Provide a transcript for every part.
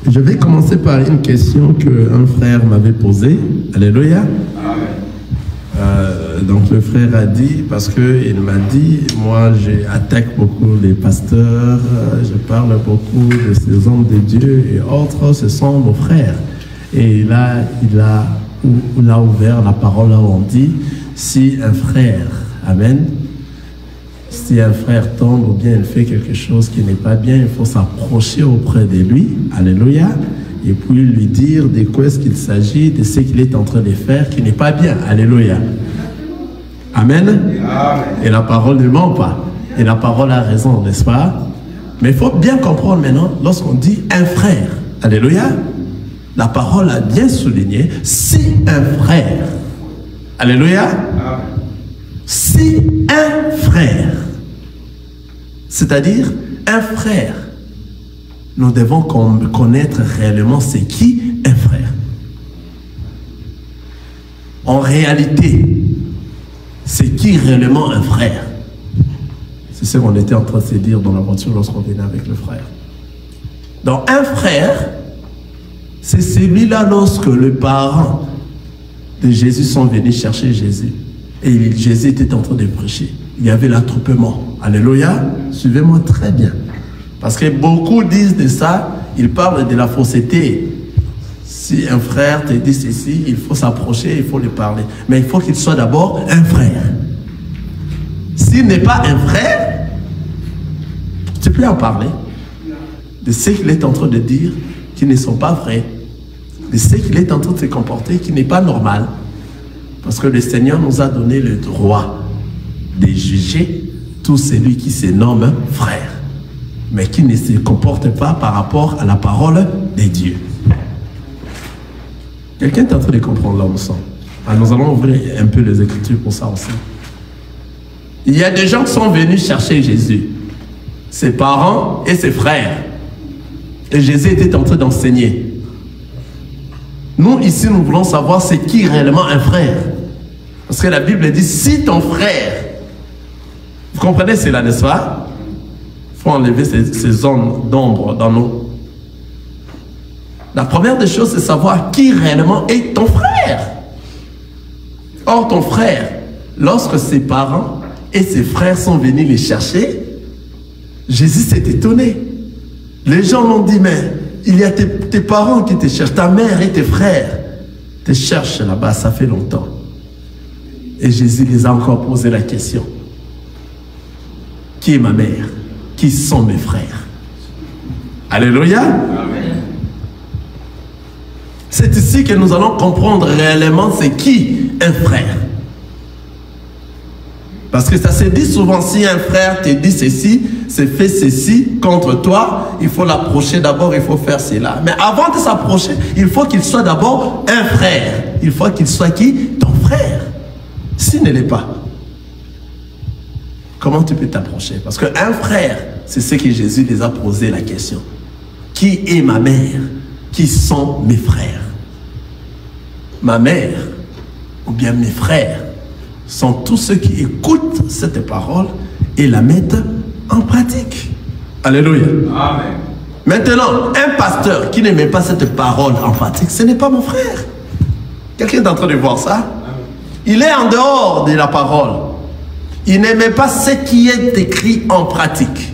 Je vais commencer par une question qu'un frère m'avait posée. Alléluia. Donc le frère a dit, parce qu'il m'a dit, moi j'attaque beaucoup les pasteurs, je parle beaucoup de ces hommes de Dieu et autres, ce sont nos frères. Et il a ouvert la parole là où on dit, si un frère, amen, si un frère tombe ou bien il fait quelque chose qui n'est pas bien, il faut s'approcher auprès de lui, alléluia, et puis lui dire de quoi est-ce qu'il s'agit, de ce qu'il est en train de faire qui n'est pas bien, alléluia. Amen. Amen. Et la parole ne ment pas. Et la parole a raison, n'est-ce pas? Mais il faut bien comprendre maintenant, lorsqu'on dit un frère, alléluia, la parole a bien souligné, si un frère, alléluia, amen. Si un frère, c'est-à-dire un frère, nous devons connaître réellement c'est qui un frère. En réalité, c'est qui réellement un frère? C'est ce qu'on était en train de se dire dans la voiture lorsqu'on venait avec le frère. Donc un frère, c'est celui-là lorsque les parents de Jésus sont venus chercher Jésus. Et Jésus était en train de prêcher. Il y avait l'attroupement. Alléluia. Suivez-moi très bien. Parce que beaucoup disent de ça, ils parlent de la fausseté. Si un frère te dit ceci, il faut s'approcher, il faut lui parler. Mais il faut qu'il soit d'abord un frère. S'il n'est pas un frère, tu peux en parler. De ce qu'il est en train de dire qui ne sont pas vrais. De ce qu'il est en train de se comporter qui n'est pas normal. Parce que le Seigneur nous a donné le droit de juger tout celui qui se nomme frère, mais qui ne se comporte pas par rapport à la parole de Dieu. Quelqu'un est en train de comprendre là où nous sommes. Alors nous allons ouvrir un peu les Écritures pour ça aussi. Il y a des gens qui sont venus chercher Jésus, ses parents et ses frères. Et Jésus était en train d'enseigner. Nous, ici, nous voulons savoir c'est qui réellement un frère. Parce que la Bible dit, si ton frère, vous comprenez cela, n'est-ce pas? Il faut enlever ces zones d'ombre dans nous. La première des choses, c'est savoir qui réellement est ton frère. Or, ton frère, lorsque ses parents et ses frères sont venus les chercher, Jésus s'est étonné. Les gens l'ont dit, mais il y a tes parents qui te cherchent, ta mère et tes frères te cherchent là-bas, ça fait longtemps. Et Jésus les a encore posé la question. Qui est ma mère? Qui sont mes frères? Alléluia. Amen. C'est ici que nous allons comprendre réellement c'est qui un frère. Parce que ça se dit souvent, si un frère te dit ceci, c'est fait ceci contre toi, il faut l'approcher d'abord, il faut faire cela. Mais avant de s'approcher, il faut qu'il soit d'abord un frère. Il faut qu'il soit qui? Ton frère. S'il ne l'est pas, comment tu peux t'approcher? Parce qu'un frère, c'est ce que Jésus les a posé la question. Qui est ma mère? Qui sont mes frères? Ma mère, ou bien mes frères, sont tous ceux qui écoutent cette parole et la mettent en pratique. Alléluia. Amen. Maintenant, un pasteur qui ne met pas cette parole en pratique, ce n'est pas mon frère. Quelqu'un est en train de voir ça? Il est en dehors de la parole. Il ne met pas ce qui est écrit en pratique.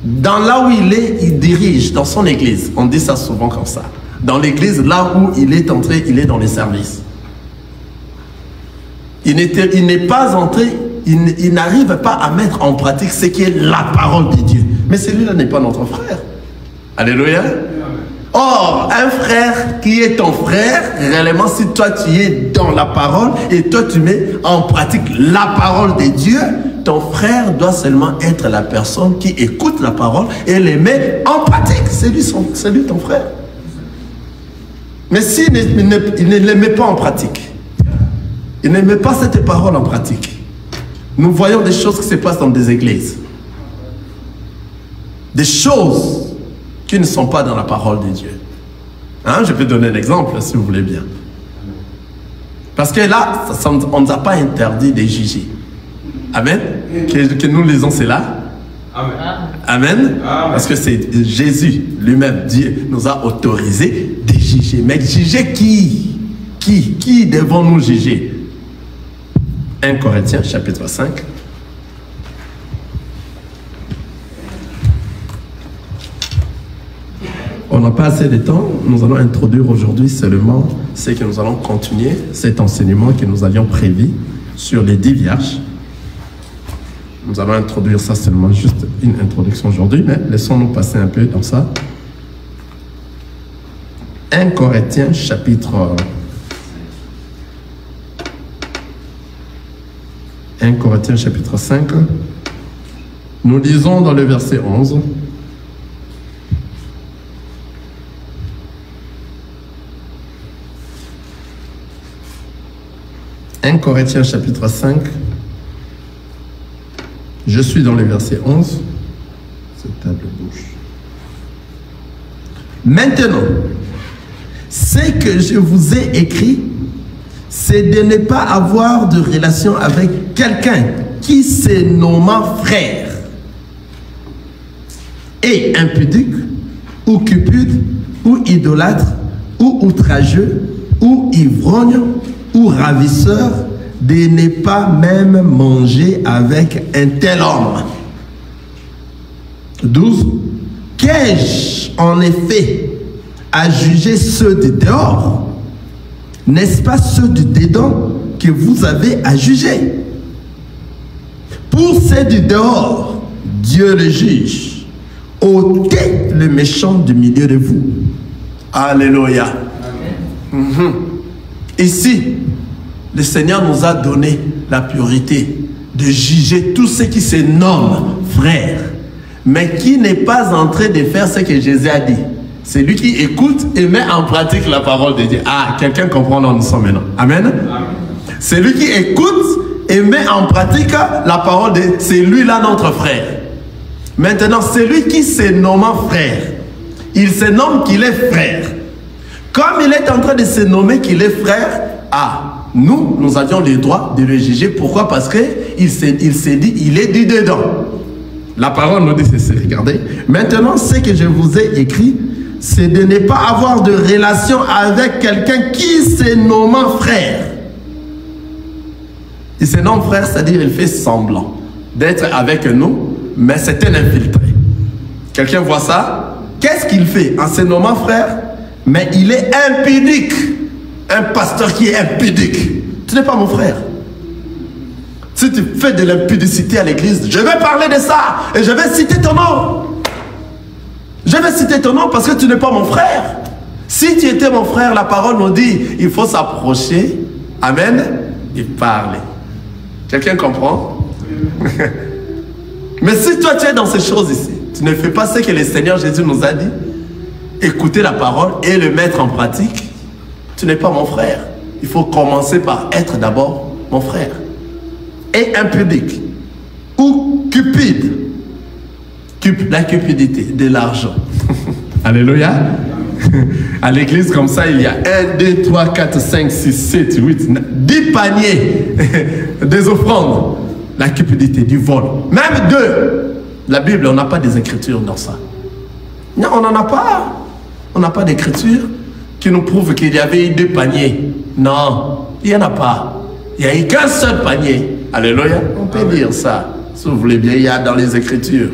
Dans là où il est, il dirige dans son église. On dit ça souvent comme ça. Dans l'église, là où il est entré, il est dans les services. Il n'est pas entré, il n'arrive pas à mettre en pratique ce qui est la parole de Dieu. Mais celui-là n'est pas notre frère. Alléluia. Or, un frère qui est ton frère, réellement, si toi tu es dans la parole et toi tu mets en pratique la parole de Dieu, ton frère doit seulement être la personne qui écoute la parole et les met en pratique. C'est lui ton frère. Mais s'il ne les met pas en pratique, il ne met pas cette parole en pratique, nous voyons des choses qui se passent dans des églises. Des choses qui ne sont pas dans la parole de Dieu. Hein? Je peux donner un exemple si vous voulez bien. Parce que là, on ne nous a pas interdit de juger. Amen. Que nous lisons cela. Amen. Amen. Parce que c'est Jésus lui-même, Dieu nous a autorisé de juger. Mais juger qui? Qui devons-nous juger? 1 Corinthiens chapitre 5. On n'a pas assez de temps. Nous allons introduire aujourd'hui seulement ce que nous allons continuer, cet enseignement que nous avions prévu sur les 10 vierges. Nous allons introduire ça seulement, juste une introduction aujourd'hui, mais laissons-nous passer un peu dans ça. 1 Corinthiens chapitre 1 Corinthiens chapitre 5. Nous lisons dans le verset 11. « 1 Corinthiens chapitre 5, je suis dans le verset 11. Cette table bouge. Maintenant, ce que je vous ai écrit, c'est de ne pas avoir de relation avec quelqu'un qui se nomme frère, et impudique, ou cupide, ou idolâtre, ou outrageux, ou ivrogne, ou ravisseur, de ne pas même manger avec un tel homme. 12. Qu'ai-je en effet à juger ceux de dehors? N'est-ce pas ceux du dedans que vous avez à juger? Pour ceux du dehors, Dieu le juge. Ôtez le méchant du milieu de vous. Alléluia. Ici, le Seigneur nous a donné la priorité de juger tous ceux qui se nomment frères, mais qui n'est pas en train de faire ce que Jésus a dit. C'est lui qui écoute et met en pratique la parole de Dieu. Ah, quelqu'un comprend là où nous sommes maintenant. Amen. Amen. C'est lui qui écoute et met en pratique la parole de Dieu. C'est lui là notre frère. Maintenant, celui qui se nomme frère, il se nomme qu'il est frère. Comme il est en train de se nommer qu'il est frère, nous avions le droit de le juger. Pourquoi? Parce qu'il s'est dit, il est du dedans. La parole nous dit ceci, regardez. Maintenant, ce que je vous ai écrit, c'est de ne pas avoir de relation avec quelqu'un qui se nomme frère. Il se nomme frère, c'est-à-dire il fait semblant d'être avec nous, mais c'est un infiltré. Quelqu'un voit ça? Qu'est-ce qu'il fait en se nommant frère? Mais il est impudique. Un pasteur qui est impudique. Tu n'es pas mon frère. Si tu fais de l'impudicité à l'église, je vais parler de ça et je vais citer ton nom. Je vais citer ton nom parce que tu n'es pas mon frère. Si tu étais mon frère, la parole nous dit, il faut s'approcher, amen, et parler. Quelqu'un comprend? Mais si toi tu es dans ces choses ici, tu ne fais pas ce que le Seigneur Jésus nous a dit, écouter la parole et le mettre en pratique, tu n'es pas mon frère. Il faut commencer par être d'abord mon frère. Et impudique. Ou cupide. La cupidité, de l'argent. Alléluia. À l'église comme ça, il y a 1, 2, 3, 4, 5, 6, 7, 8, 10 paniers des offrandes. La cupidité, du vol. Même 2. La Bible, on n'a pas des écritures dans ça. Non, on n'en a pas. On n'a pas d'écriture qui nous prouve qu'il y avait eu 2 paniers. Non, il n'y en a pas. Il n'y a eu qu'un seul panier. Alléluia. On peut dire ça. Si vous voulez bien, il y a dans les Écritures.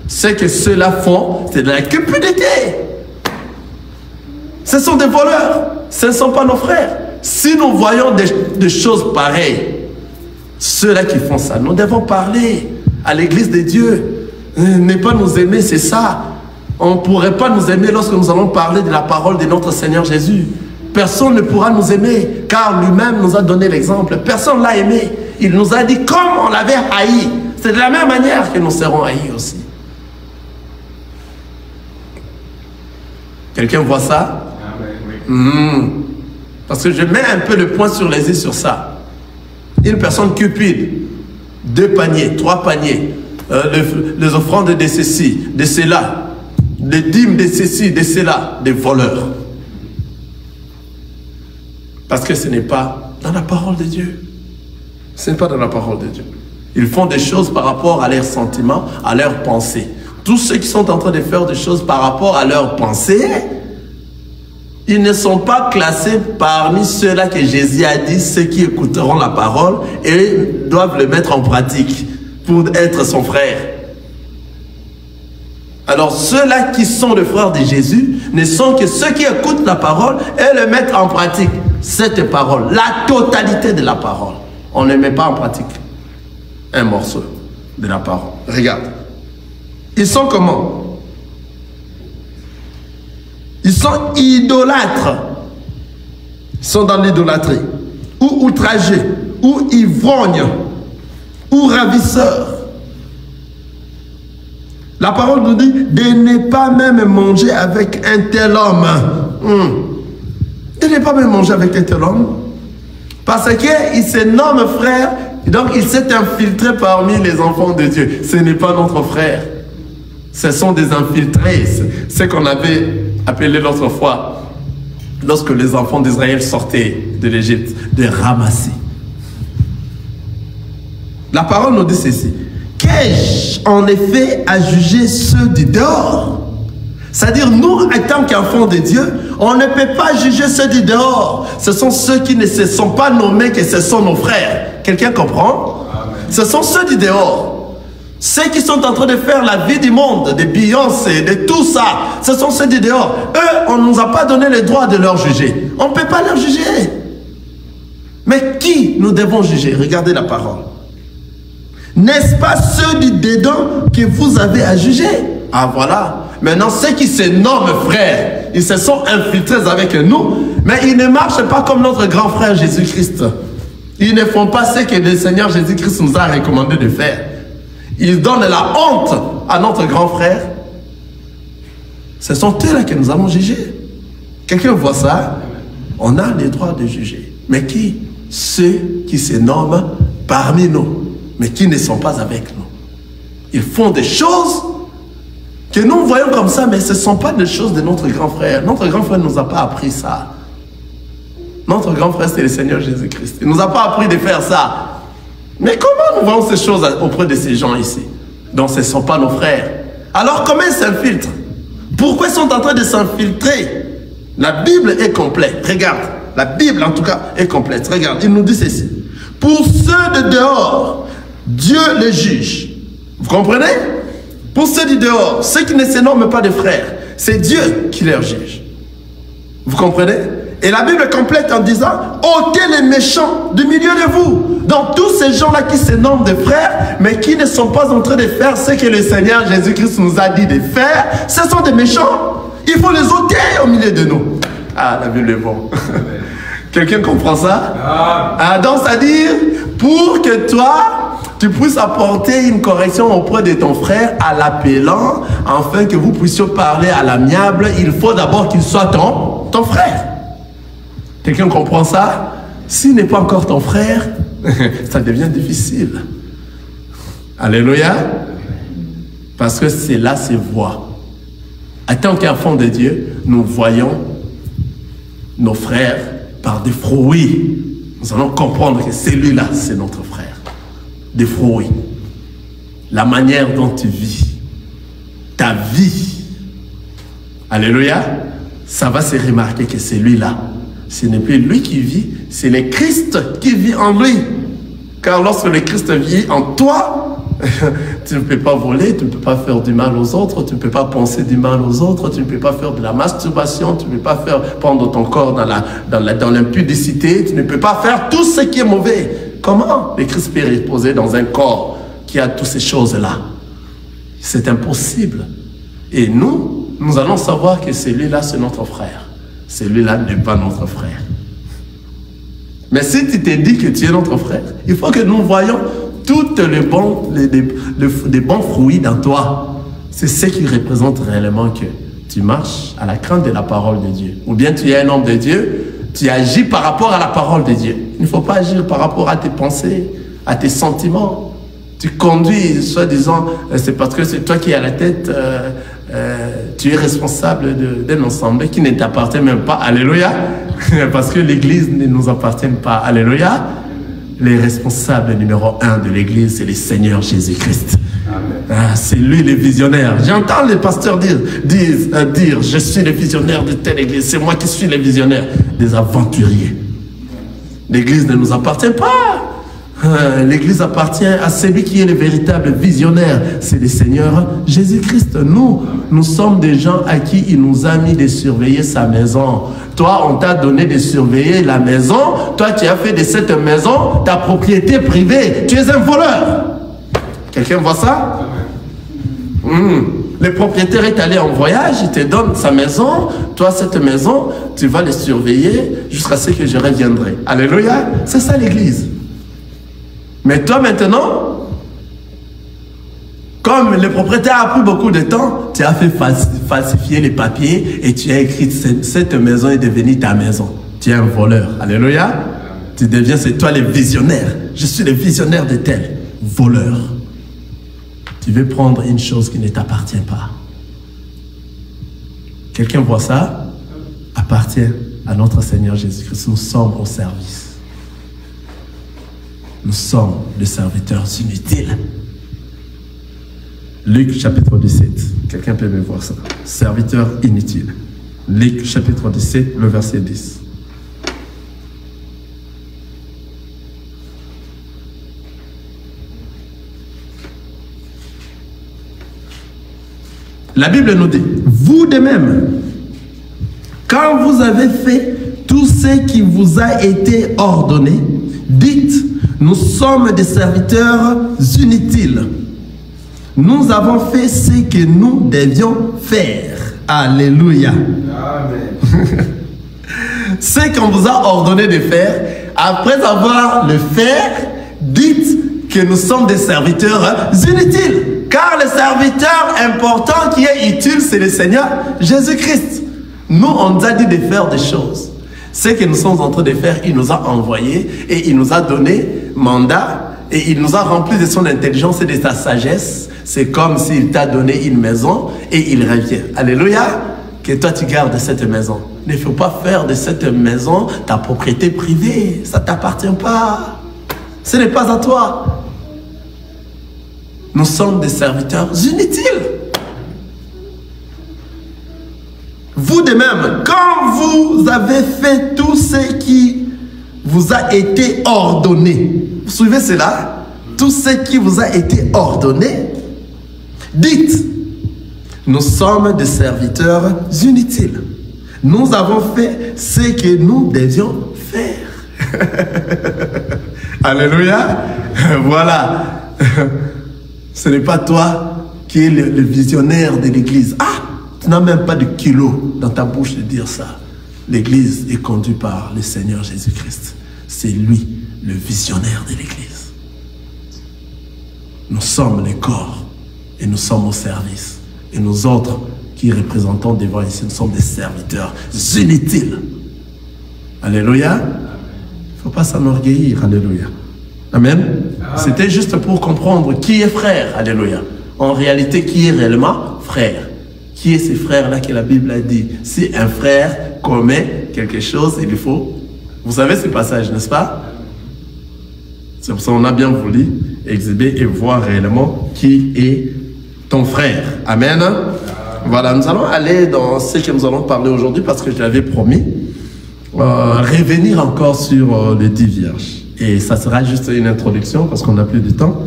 Ce que ceux-là font, c'est de la cupidité. Ce sont des voleurs. Ce ne sont pas nos frères. Si nous voyons des choses pareilles, ceux-là qui font ça, nous devons parler à l'église de Dieu. Ne pas nous aimer, c'est ça. On ne pourrait pas nous aimer lorsque nous allons parler de la parole de notre Seigneur Jésus. Personne ne pourra nous aimer, car lui-même nous a donné l'exemple. Personne ne l'a aimé. Il nous a dit comme on l'avait haï. C'est de la même manière que nous serons haïs aussi. Quelqu'un voit ça? Parce que je mets un peu le point sur les i sur ça. Une personne cupide, 2 paniers, 3 paniers, les offrandes de ceci, de cela, les dîmes de ceci, de cela, des voleurs. Parce que ce n'est pas dans la parole de Dieu. Ce n'est pas dans la parole de Dieu. Ils font des choses par rapport à leurs sentiments, à leurs pensées. Tous ceux qui sont en train de faire des choses par rapport à leurs pensées, ils ne sont pas classés parmi ceux-là que Jésus a dit, ceux qui écouteront la parole et doivent le mettre en pratique pour être son frère. Alors ceux-là qui sont les frères de Jésus ne sont que ceux qui écoutent la parole et le mettent en pratique. Cette parole, la totalité de la parole. On ne met pas en pratique un morceau de la parole. Regarde. Ils sont comment? Ils sont idolâtres. Ils sont dans l'idolâtrie. Ou outragés. Ou ivrognes. Ou ravisseurs. La parole nous dit de ne pas même manger avec un tel homme. De ne pas même manger avec un tel homme. Parce qu'il se nomme frère, donc il s'est infiltré parmi les enfants de Dieu. Ce n'est pas notre frère. Ce sont des infiltrés. C'est ce qu'on avait appelé l'autre fois, lorsque les enfants d'Israël sortaient de l'Égypte, de ramasser. La parole nous dit ceci. Qu'ai-je en effet à juger ceux du dehors? C'est-à-dire, nous, en tant qu'enfants de Dieu, on ne peut pas juger ceux du dehors. Ce sont ceux qui ne se sont pas nommés que ce sont nos frères. Quelqu'un comprend? Amen. Ce sont ceux du dehors. Ceux qui sont en train de faire la vie du monde, de Beyoncé, de tout ça, ce sont ceux du dehors. Eux, on ne nous a pas donné le droit de leur juger. On ne peut pas leur juger. Mais qui nous devons juger? Regardez la parole. N'est-ce pas ceux du dedans que vous avez à juger? Ah voilà. Maintenant, ceux qui se nomment frères, ils se sont infiltrés avec nous, mais ils ne marchent pas comme notre grand frère Jésus-Christ. Ils ne font pas ce que le Seigneur Jésus-Christ nous a recommandé de faire. Ils donnent la honte à notre grand frère. Ce sont eux-là que nous allons juger. Quelqu'un voit ça? On a le droit de juger. Mais qui? Ceux qui se nomment parmi nous, mais qui ne sont pas avec nous. Ils font des choses que nous voyons comme ça, mais ce ne sont pas des choses de notre grand frère. Notre grand frère ne nous a pas appris ça. Notre grand frère, c'est le Seigneur Jésus-Christ. Il ne nous a pas appris de faire ça. Mais comment nous voyons ces choses auprès de ces gens ici? Donc ce ne sont pas nos frères. Alors comment ils s'infiltrent? Pourquoi ils sont en train de s'infiltrer? La Bible est complète. Regarde, la Bible en tout cas est complète. Regarde, il nous dit ceci. Pour ceux de dehors, Dieu les juge. Vous comprenez? Pour ceux du dehors, ceux qui ne se nomment pas de frères, c'est Dieu qui les juge. Vous comprenez? Et la Bible est complète en disant, ôtez les méchants du milieu de vous. Donc tous ces gens-là qui se nomment de frères, mais qui ne sont pas en train de faire ce que le Seigneur Jésus-Christ nous a dit de faire, ce sont des méchants. Il faut les ôter au milieu de nous. Ah, la Bible est bonne. Quelqu'un comprend ça? Ah, donc c'est-à-dire, pour que toi, tu puisses apporter une correction auprès de ton frère à l'appelant, afin que vous puissiez parler à l'amiable, il faut d'abord qu'il soit ton frère. Quelqu'un comprend ça? S'il n'est pas encore ton frère, ça devient difficile. Alléluia. Parce que c'est là ses voies. En tant qu'enfants de Dieu, nous voyons nos frères par des fruits. Nous allons comprendre que celui-là, c'est notre frère. Des fruits. La manière dont tu vis. Ta vie. Alléluia. Ça va se remarquer que celui-là, ce n'est plus lui qui vit, c'est le Christ qui vit en lui. Car lorsque le Christ vit en toi, tu ne peux pas voler, tu ne peux pas faire du mal aux autres, tu ne peux pas penser du mal aux autres, tu ne peux pas faire de la masturbation, tu ne peux pas faire prendre ton corps dans l'impudicité, tu ne peux pas faire tout ce qui est mauvais. Comment le Christ peut reposer dans un corps qui a toutes ces choses-là? C'est impossible. Et nous allons savoir que celui-là, c'est notre frère. Celui-là n'est pas notre frère. Mais si tu t'es dit que tu es notre frère, il faut que nous voyions tous les bons fruits dans toi. C'est ce qui représente réellement que tu marches à la crainte de la parole de Dieu. Ou bien tu es un homme de Dieu, tu agis par rapport à la parole de Dieu. Il ne faut pas agir par rapport à tes pensées, à tes sentiments. Tu conduis, soi-disant, c'est parce que c'est toi qui es à la tête, tu es responsable d'un ensemble qui ne t'appartient même pas. Alléluia. Parce que l'église ne nous appartient pas. Alléluia. les responsables numéro 1 de l'église, c'est le Seigneur Jésus-Christ. Ah, c'est lui le visionnaire. J'entends les pasteurs dire, je suis le visionnaire de telle église, c'est moi qui suis le visionnaire. Des aventuriers. L'église ne nous appartient pas. L'église appartient à celui qui est le véritable visionnaire. C'est le Seigneur Jésus-Christ. Nous sommes des gens à qui il nous a mis de surveiller sa maison. Toi, on t'a donné de surveiller la maison. Toi, tu as fait de cette maison ta propriété privée. Tu es un voleur. Quelqu'un voit ça? Le propriétaire est allé en voyage, il te donne sa maison. Toi, cette maison, tu vas le surveiller jusqu'à ce que je reviendrai. Alléluia. C'est ça l'église. Mais toi maintenant, comme le propriétaire a pris beaucoup de temps, tu as fait falsifier les papiers et tu as écrit cette maison est devenue ta maison. Tu es un voleur. Alléluia. Tu deviens, c'est toi le visionnaire. Je suis le visionnaire de tel. Voleur. Tu veux prendre une chose qui ne t'appartient pas. Quelqu'un voit ça? Appartient à notre Seigneur Jésus-Christ. Nous sommes au service. Nous sommes des serviteurs inutiles. Luc chapitre 17. Quelqu'un peut me voir ça. Serviteur inutile. Luc chapitre 17, le verset 10. La Bible nous dit, vous de même, quand vous avez fait tout ce qui vous a été ordonné, dites, nous sommes des serviteurs inutiles. Nous avons fait ce que nous devions faire. Alléluia. Amen. Ce qu'on vous a ordonné de faire, après avoir le fait, dites que nous sommes des serviteurs inutiles. Car le serviteur important qui est utile, c'est le Seigneur Jésus-Christ. Nous, on nous a dit de faire des choses. Ce que nous sommes en train de faire, il nous a envoyés et il nous a donné mandat et il nous a rempli de son intelligence et de sa sagesse. C'est comme s'il t'a donné une maison et il revient. Alléluia. Que toi tu gardes cette maison. Il ne faut pas faire de cette maison ta propriété privée. Ça ne t'appartient pas. Ce n'est pas à toi. Nous sommes des serviteurs inutiles. Vous de même, quand vous avez fait tout ce qui vous a été ordonné, vous suivez cela? Tout ce qui vous a été ordonné, dites, nous sommes des serviteurs inutiles. Nous avons fait ce que nous devions faire. Alléluia. Voilà. Ce n'est pas toi qui es le visionnaire de l'église. Ah, tu n'as même pas de kilo dans ta bouche de dire ça. L'église est conduite par le Seigneur Jésus-Christ. C'est lui, le visionnaire de l'église. Nous sommes les corps et nous sommes au service. Et nous autres qui représentons devant ici, nous sommes des serviteurs inutiles. Alléluia. Il ne faut pas s'enorgueillir. Alléluia. Amen. C'était juste pour comprendre qui est frère. Alléluia. En réalité, qui est réellement frère? Qui est ce frère-là que la Bible a dit? Si un frère commet quelque chose, il faut... Vous savez ce passage, n'est-ce pas? C'est pour ça qu'on a bien voulu exhiber et voir réellement qui est ton frère. Amen. Voilà, nous allons aller dans ce que nous allons parler aujourd'hui parce que je l'avais promis. Revenir encore sur les 10 vierges. Et ça sera juste une introduction parce qu'on n'a plus de temps.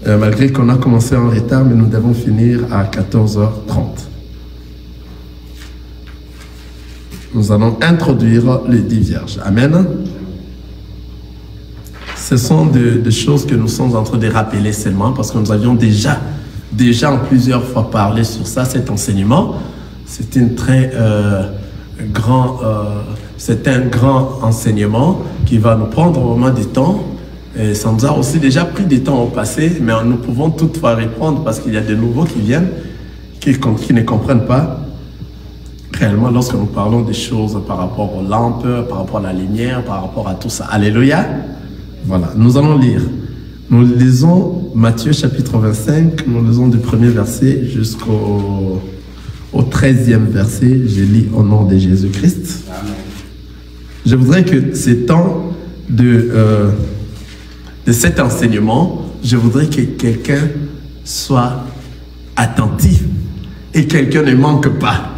Malgré qu'on a commencé en retard, mais nous devons finir à 14h30. Nous allons introduire les 10 vierges. Amen. Ce sont des choses que nous sommes en train de rappeler seulement parce que nous avions déjà en plusieurs fois parlé sur ça, cet enseignement. C'est un grand enseignement qui va nous prendre vraiment du temps. Et ça nous a aussi déjà pris du temps au passé, mais nous pouvons toutefois répondre parce qu'il y a de nouveaux qui viennent, qui ne comprennent pas réellement lorsque nous parlons des choses par rapport aux lampes, par rapport à la lumière, par rapport à tout ça. Alléluia. Voilà, nous allons lire. Nous lisons Matthieu chapitre 25, nous lisons du premier verset jusqu'au 13e verset. Je lis au nom de Jésus-Christ. Je voudrais que ces temps de cet enseignement, je voudrais que quelqu'un soit attentif et quelqu'un ne manque pas.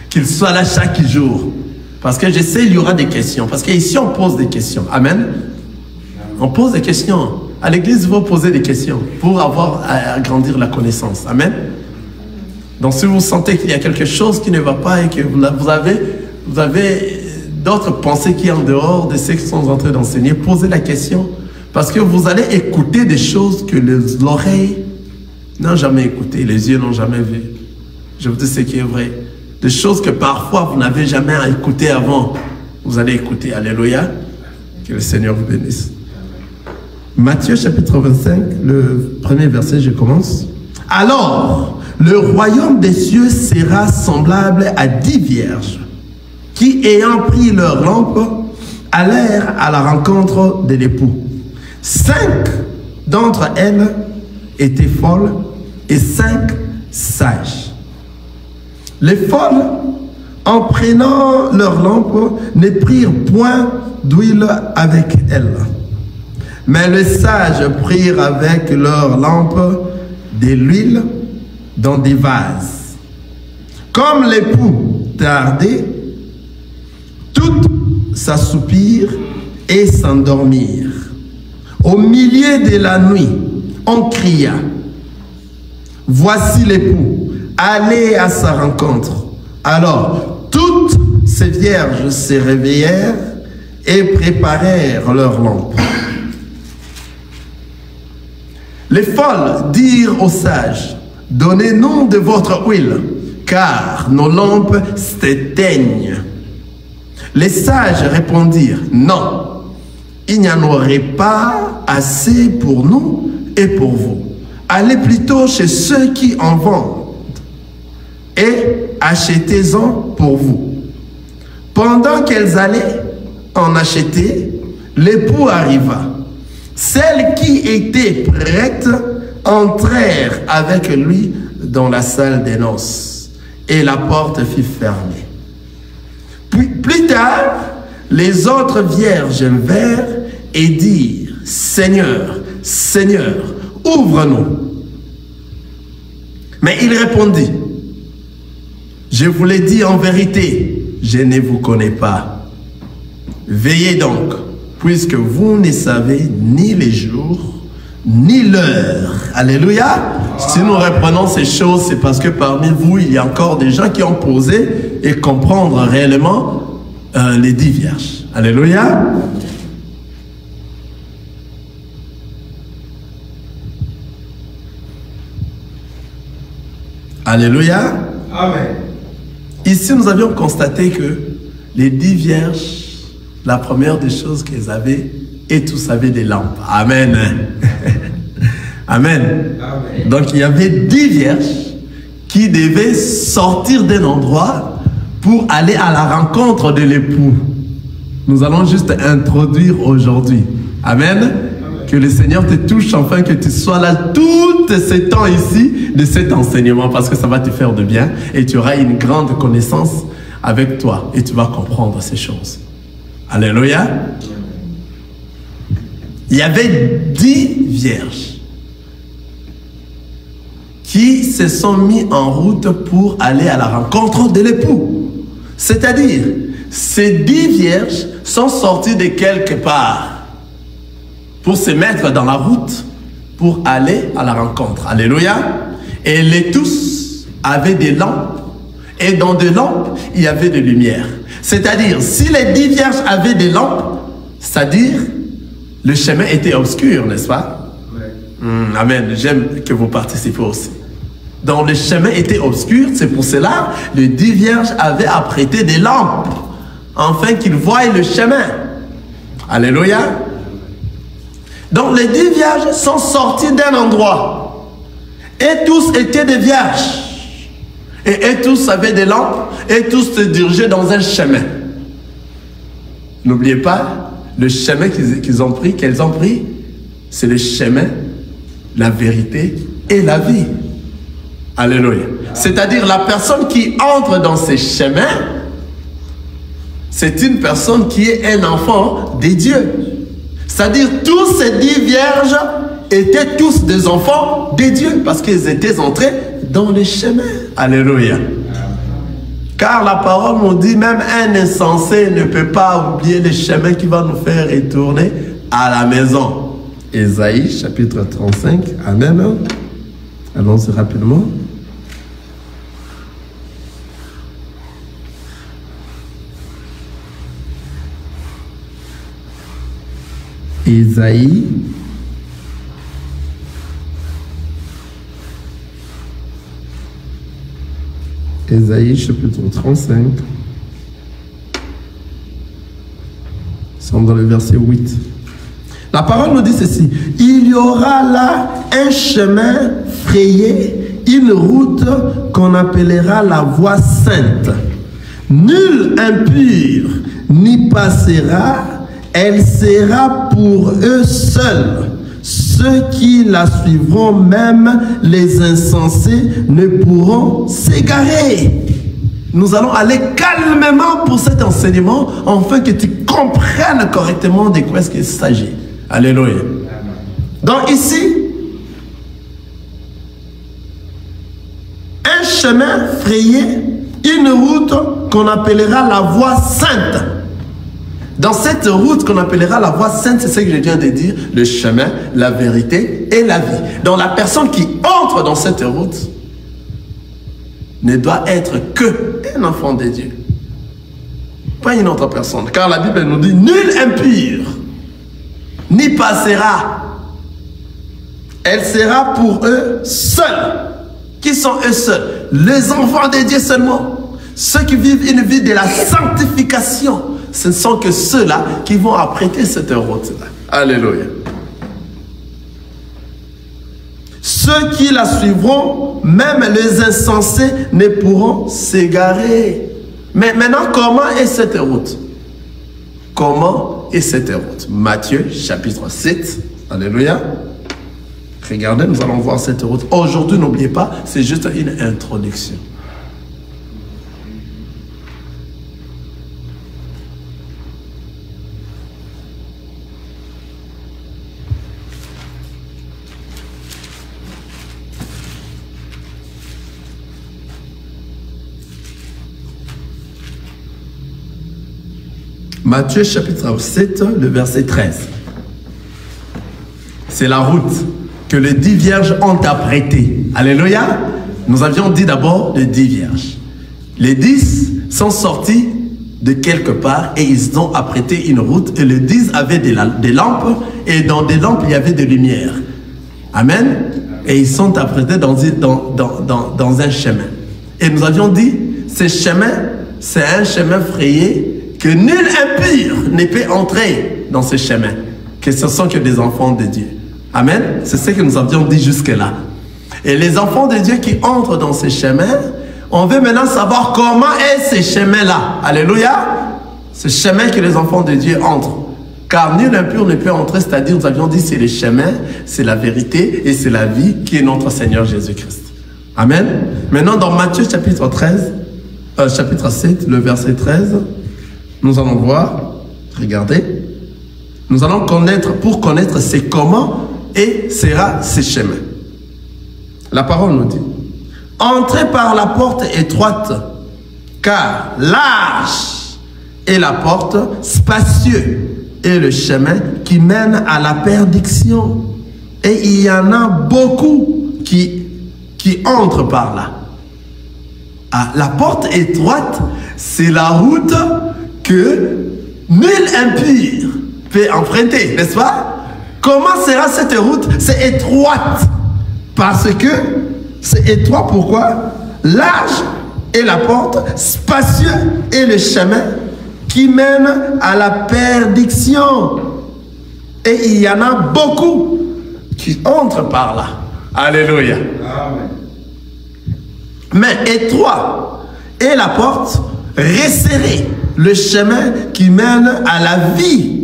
Qu'il soit là chaque jour. Parce que je sais, il y aura des questions. Parce qu'ici, on pose des questions. Amen. On pose des questions. À l'église, il faut poser des questions pour avoir à agrandir la connaissance. Amen. Donc, si vous sentez qu'il y a quelque chose qui ne va pas et que vous avez d'autres pensées qui sont en dehors de ceux qui sont en train d'enseigner, posez la question. Parce que vous allez écouter des choses que l'oreille n'a jamais écoutées, les yeux n'ont jamais vu. Je vous dis ce qui est vrai. Des choses que parfois vous n'avez jamais écoutées avant. Vous allez écouter. Alléluia. Que le Seigneur vous bénisse. Matthieu chapitre 25, le premier verset, je commence. Alors, le royaume des cieux sera semblable à 10 vierges qui, ayant pris leur lampe, allèrent à la rencontre de l'époux. 5 d'entre elles étaient folles et 5 sages. Les folles, en prenant leur lampe, ne prirent point d'huile avec elles. Mais les sages prirent avec leur lampe de l'huile dans des vases. Comme l'époux tardait, toutes s'assoupirent et s'endormirent. Au milieu de la nuit, on cria, « Voici l'époux, allez à sa rencontre. » Alors, toutes ces vierges se réveillèrent et préparèrent leurs lampes. Les folles dirent aux sages, « Donnez-nous de votre huile, car nos lampes s'éteignent. » Les sages répondirent, « Non, il n'y en aurait pas assez pour nous et pour vous. Allez plutôt chez ceux qui en vendent et achetez-en pour vous. » Pendant qu'elles allaient en acheter, l'époux arriva. Celles qui étaient prêtes entrèrent avec lui dans la salle des noces et la porte fut fermée. Plus tard, les autres vierges vinrent et dirent, « Seigneur, Seigneur, ouvre-nous. » Mais il répondit, « Je vous l'ai dit en vérité, je ne vous connais pas. Veillez donc, puisque vous ne savez ni les jours, ni l'heure. » Alléluia. Si nous reprenons ces choses, c'est parce que parmi vous, il y a encore des gens qui ont posé et comprendre réellement les 10 vierges. Alléluia. Alléluia. Amen. Ici, nous avions constaté que les 10 vierges, la première des choses qu'elles avaient, et tous avaient des lampes. Amen. Amen. Amen. Donc, il y avait 10 vierges qui devaient sortir d'un endroit pour aller à la rencontre de l'époux. Nous allons juste introduire aujourd'hui. Amen. Amen. Que le Seigneur te touche, afin que tu sois là tout ce temps ici de cet enseignement, parce que ça va te faire de bien et tu auras une grande connaissance avec toi et tu vas comprendre ces choses. Alléluia. Il y avait 10 vierges qui se sont mis en route pour aller à la rencontre de l'époux. C'est-à-dire, ces 10 vierges sont sorties de quelque part pour se mettre dans la route pour aller à la rencontre. Alléluia. Et les tous avaient des lampes. Et dans des lampes, il y avait de lumière. C'est-à-dire, si les 10 vierges avaient des lampes, c'est-à-dire, le chemin était obscur, n'est-ce pas? Ouais. Amen. J'aime que vous participez aussi. Donc, le chemin était obscur. C'est pour cela les 10 vierges avaient apprêté des lampes, afin qu'ils voient le chemin. Alléluia. Donc, les 10 vierges sont sorties d'un endroit. Et tous étaient des vierges. Et tous avaient des lampes. Et tous se dirigeaient dans un chemin. N'oubliez pas, le chemin qu'elles ont pris, c'est le chemin, la vérité et la vie. Alléluia. C'est-à-dire, la personne qui entre dans ces chemins, c'est une personne qui est un enfant des dieux. C'est-à-dire, tous ces 10 vierges étaient tous des enfants de Dieu parce qu'ils étaient entrés dans les chemins. Alléluia. Car la parole nous dit, même un insensé ne peut pas oublier les chemins qui vont nous faire retourner à la maison. Ésaïe, chapitre 35. Amen. Allons-y rapidement. Ésaïe. Ésaïe, chapitre 35. C'est dans le verset 8. La parole nous dit ceci. Il y aura là un chemin frayé, une route qu'on appellera la voie sainte. Nul impur n'y passera, elle sera pour eux seuls. Ceux qui la suivront, même les insensés, ne pourront s'égarer. Nous allons aller calmement pour cet enseignement, afin que tu comprennes correctement de quoi est-ce qu'il s'agit. Alléluia. Donc ici, un chemin frayé, une route qu'on appellera la voie sainte. Dans cette route qu'on appellera la voie sainte, c'est ce que je viens de dire, le chemin, la vérité et la vie. Donc la personne qui entre dans cette route ne doit être que un enfant de Dieu. Pas une autre personne. Car la Bible nous dit, nul impur n'y passera. Elle sera pour eux seuls. Qui sont eux seuls? Les enfants de Dieu seulement. Ceux qui vivent une vie de la sanctification. Ce ne sont que ceux-là qui vont apprêter cette route-là. Alléluia. Ceux qui la suivront, même les insensés, ne pourront s'égarer. Mais maintenant, comment est cette route? Comment est cette route? Matthieu, chapitre 7. Alléluia. Regardez, nous allons voir cette route. Aujourd'hui, n'oubliez pas, c'est juste une introduction. Matthieu chapitre 7, le verset 13. C'est la route que les 10 vierges ont apprêtée. Alléluia. Nous avions dit d'abord les 10 vierges. Les 10 sont sortis de quelque part et ils ont apprêté une route. Et les 10 avaient des lampes et dans des lampes il y avait des lumières. Amen. Et ils sont apprêtés dans un chemin. Et nous avions dit, ce chemin, c'est un chemin frayé que nul impur ne peut entrer dans ce chemin, que ce sont que des enfants de Dieu. Amen. C'est ce que nous avions dit jusque-là. Et les enfants de Dieu qui entrent dans ce chemin, on veut maintenant savoir comment est ce chemin-là. Alléluia. Ce chemin que les enfants de Dieu entrent. Car nul impur ne peut entrer, c'est-à-dire, nous avions dit, c'est le chemin, c'est la vérité et c'est la vie qui est notre Seigneur Jésus-Christ. Amen. Maintenant, dans Matthieu chapitre 7, le verset 13, nous allons voir, regardez, nous allons connaître, pour connaître c'est comment et sera ce chemin. La parole nous dit, entrez par la porte étroite, car large est la porte, spacieux est le chemin qui mène à la perdition. Et il y en a beaucoup qui entrent par là. Ah, la porte étroite, c'est la route que nul impur peut emprunter, n'est-ce pas? Comment sera cette route? C'est étroite. Parce que c'est étroit, pourquoi? Large est la porte, spacieux est le chemin qui mène à la perdition. Et il y en a beaucoup qui entrent par là. Alléluia. Amen. Mais étroit est la porte, resserrée le chemin qui mène à la vie.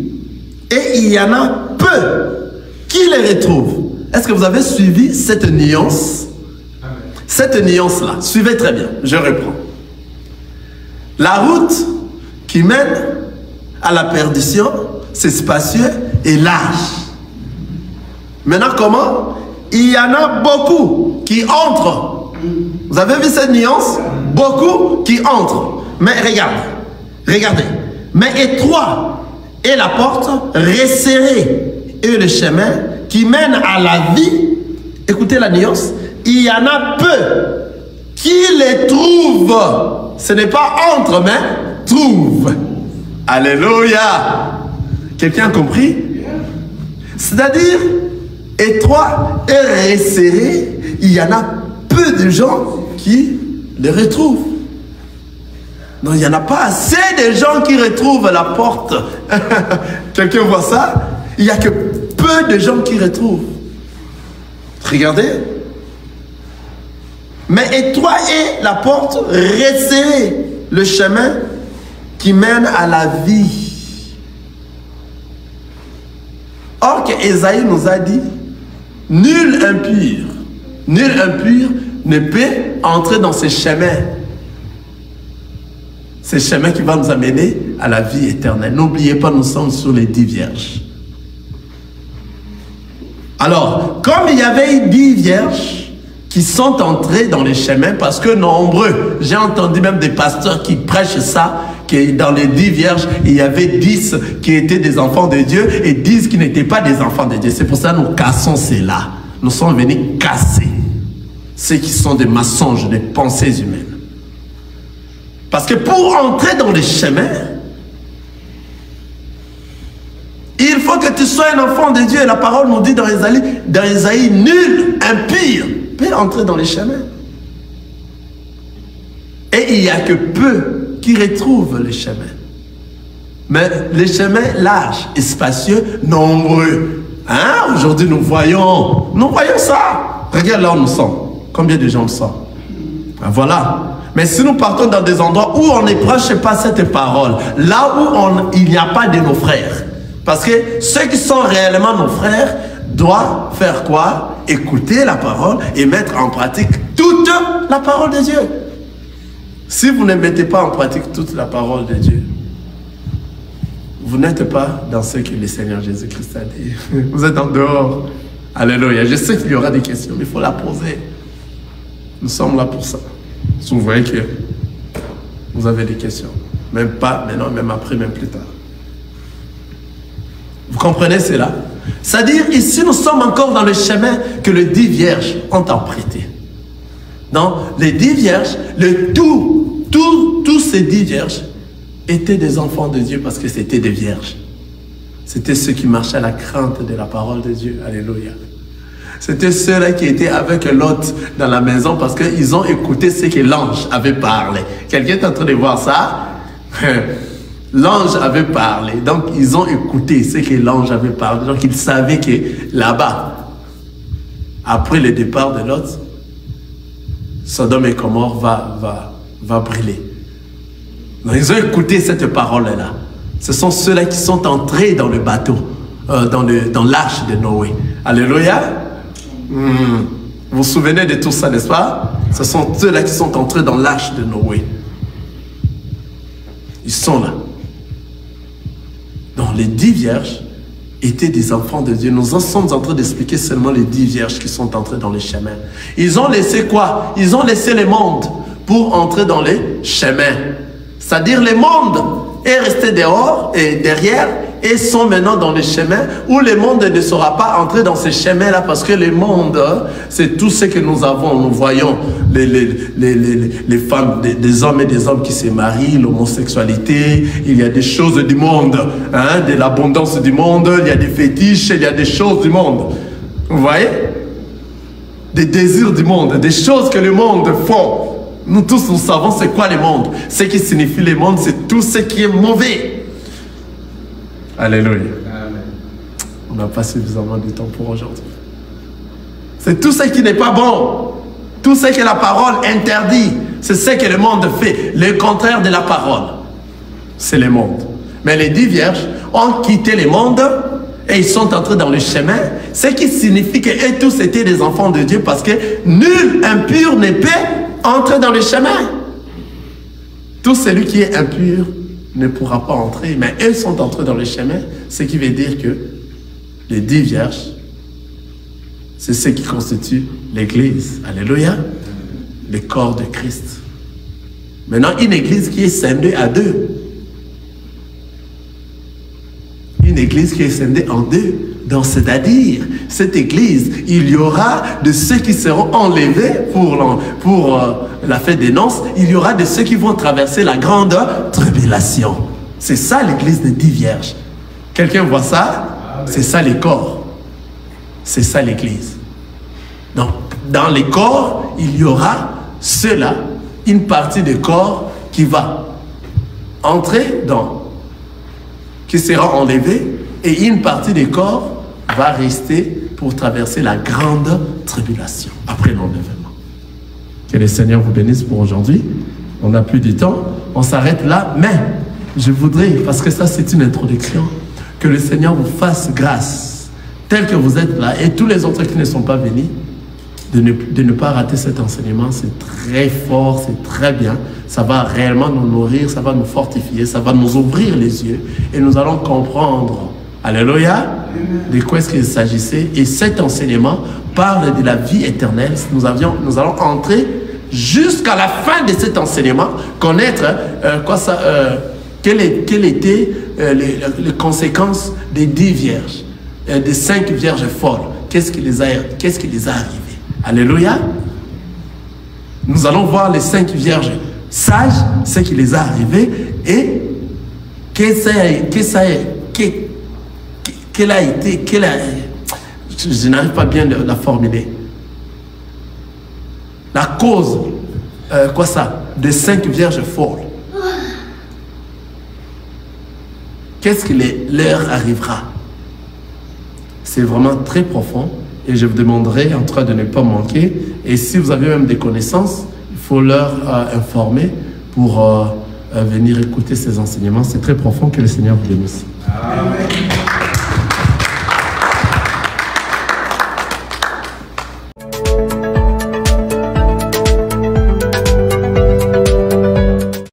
Et il y en a peu qui les retrouvent. Est-ce que vous avez suivi cette nuance? Cette nuance-là, suivez très bien, je reprends. La route qui mène à la perdition, c'est spacieux et large. Maintenant, comment? Il y en a beaucoup qui entrent. Vous avez vu cette nuance? Beaucoup qui entrent. Mais regardez. Mais étroit est la porte, resserrée est le chemin qui mène à la vie. Écoutez la nuance. Il y en a peu qui les trouvent. Ce n'est pas entre, mais trouve. Alléluia. Quelqu'un a compris? C'est-à-dire, étroit et resserré, il y en a peu de gens qui les retrouvent. Donc, il n'y en a pas assez de gens qui retrouvent la porte. Quelqu'un voit ça? Il n'y a que peu de gens qui retrouvent. Regardez. Mais étroit est la porte, resserrée le chemin qui mène à la vie. Or que Ésaïe nous a dit, nul impur ne peut entrer dans ces chemins. Ces chemins qui vont nous amener à la vie éternelle. N'oubliez pas, nous sommes sur les 10 vierges. Alors, comme il y avait 10 vierges qui sont entrées dans les chemins, parce que nombreux, j'ai entendu même des pasteurs qui prêchent ça, que dans les 10 vierges, il y avait 10 qui étaient des enfants de Dieu et 10 qui n'étaient pas des enfants de Dieu. C'est pour ça que nous cassons cela. Nous sommes venus casser ceux qui sont des mensonges, des pensées humaines. Parce que pour entrer dans les chemins, il faut que tu sois un enfant de Dieu. Et la parole nous dit dans Ésaïe, nul impur peut entrer dans les chemins. Et il n'y a que peu qui retrouvent les chemins. Mais les chemins larges et spacieux, nombreux. Hein? Aujourd'hui, nous voyons ça. Regarde là où nous sommes. Combien de gens sont? Ben voilà. Mais si nous partons dans des endroits où on ne prêche pas cette parole, là où il n'y a pas de nos frères, parce que ceux qui sont réellement nos frères doivent faire quoi? Écouter la parole et mettre en pratique toute la parole de Dieu. Si vous ne mettez pas en pratique toute la parole de Dieu, vous n'êtes pas dans ce que le Seigneur Jésus-Christ a dit. Vous êtes en dehors. Alléluia. Je sais qu'il y aura des questions, mais il faut la poser. Nous sommes là pour ça. Si vous voyez que vous avez des questions, même pas maintenant, même après, même plus tard. Vous comprenez cela? C'est-à-dire, ici, nous sommes encore dans le chemin que les 10 vierges ont emprunté. Donc, les 10 vierges, tous ces 10 vierges étaient des enfants de Dieu parce que c'était des vierges. C'était ceux qui marchaient à la crainte de la parole de Dieu. Alléluia. C'était ceux-là qui étaient avec Lot dans la maison parce qu'ils ont écouté ce que l'ange avait parlé. Quelqu'un est en train de voir ça? L'ange avait parlé. Donc, ils ont écouté ce que l'ange avait parlé. Donc, ils savaient que là-bas, après le départ de Lot, Sodome et Gomorrhe va brûler. Donc, ils ont écouté cette parole-là. Ce sont ceux-là qui sont entrés dans le bateau, dans l'arche de Noé. Alléluia. Vous vous souvenez de tout ça, n'est-ce pas? Ce sont ceux-là qui sont entrés dans l'arche de Noé. Ils sont là. Donc les 10 vierges étaient des enfants de Dieu. Nous sommes en train d'expliquer seulement les 10 vierges qui sont entrées dans les chemins. Ils ont laissé quoi? Ils ont laissé le monde pour entrer dans les chemins. C'est-à-dire le monde est resté dehors et derrière et sont maintenant dans les chemins où le monde ne sera pas entré dans ces chemins-là parce que le monde, c'est tout ce que nous avons. Nous voyons les femmes, des hommes et des hommes qui se marient, l'homosexualité, il y a des choses du monde, hein, de l'abondance du monde, il y a des fétiches, il y a des choses du monde. Vous voyez? Des désirs du monde, des choses que le monde font. Nous tous, nous savons c'est quoi le monde. Ce qui signifie le monde, c'est tout ce qui est mauvais. Alléluia. Amen. On n'a pas suffisamment de temps pour aujourd'hui. C'est tout ce qui n'est pas bon. Tout ce que la parole interdit. C'est ce que le monde fait. Le contraire de la parole. C'est le monde. Mais les 10 vierges ont quitté le monde et ils sont entrés dans le chemin. Ce qui signifie qu'eux tous étaient des enfants de Dieu parce que nul impur ne peut entrer dans le chemin. Tout celui qui est impur ne pourra pas entrer, mais elles sont entrées dans le chemin, ce qui veut dire que les 10 vierges, c'est ce qui constitue l'Église. Alléluia. Le corps de Christ. Maintenant, une église qui est scindée à 2. Une église qui est scindée en 2. Donc, c'est-à-dire, cette église, il y aura de ceux qui seront enlevés pour la fête des noces. Il y aura de ceux qui vont traverser la grande tribulation. C'est ça l'église des 10 vierges. Quelqu'un voit ça? C'est ça les corps. C'est ça l'église. Donc, dans les corps, il y aura ceux-là, une partie du corps qui va entrer dans, qui sera enlevé, et une partie du corps va rester pour traverser la grande tribulation après l'enlèvement. Que le Seigneur vous bénisse pour aujourd'hui. On n'a plus de temps, on s'arrête là, mais je voudrais, parce que ça c'est une introduction, que le Seigneur vous fasse grâce, tel que vous êtes là, et tous les autres qui ne sont pas venus, de ne pas rater cet enseignement. C'est très fort, c'est très bien. Ça va réellement nous nourrir, ça va nous fortifier, ça va nous ouvrir les yeux, et nous allons comprendre, alléluia, de quoi est-ce qu'il s'agissait. Et cet enseignement parle de la vie éternelle. Nous allons entrer jusqu'à la fin de cet enseignement, connaître quelles étaient les conséquences des 10 vierges, des 5 vierges folles. Qu'est-ce qui les a arrivé? Alléluia. Nous allons voir les 5 vierges sages, ce qui les a arrivés, et je n'arrive pas bien à la formuler. La cause, des 5 vierges folles. Qu'est-ce qui leur arrivera? C'est vraiment très profond. Et je vous demanderai en tout cas de ne pas manquer. Et si vous avez même des connaissances, il faut leur informer pour venir écouter ces enseignements. C'est très profond. Que le Seigneur vous bénisse. Amen.